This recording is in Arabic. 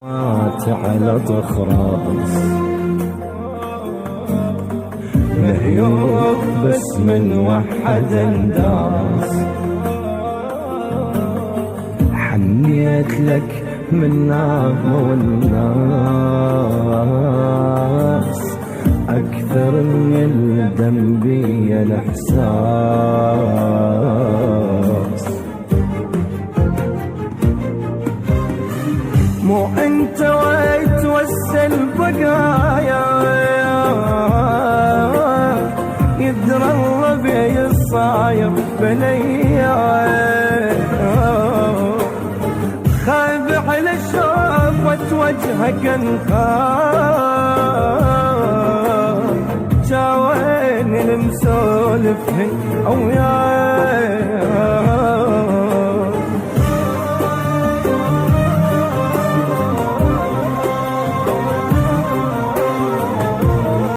على ضخراس لهيوب بس من وحد انداس، حنيت لك من نعم والناس أكثر من الدم بي الإحساس. مو أنت ويتوسى البقايا يدرى الله بي الصاير بنيا، خايف على شوفة وجهك انخاف، جاوين المسولف أو يا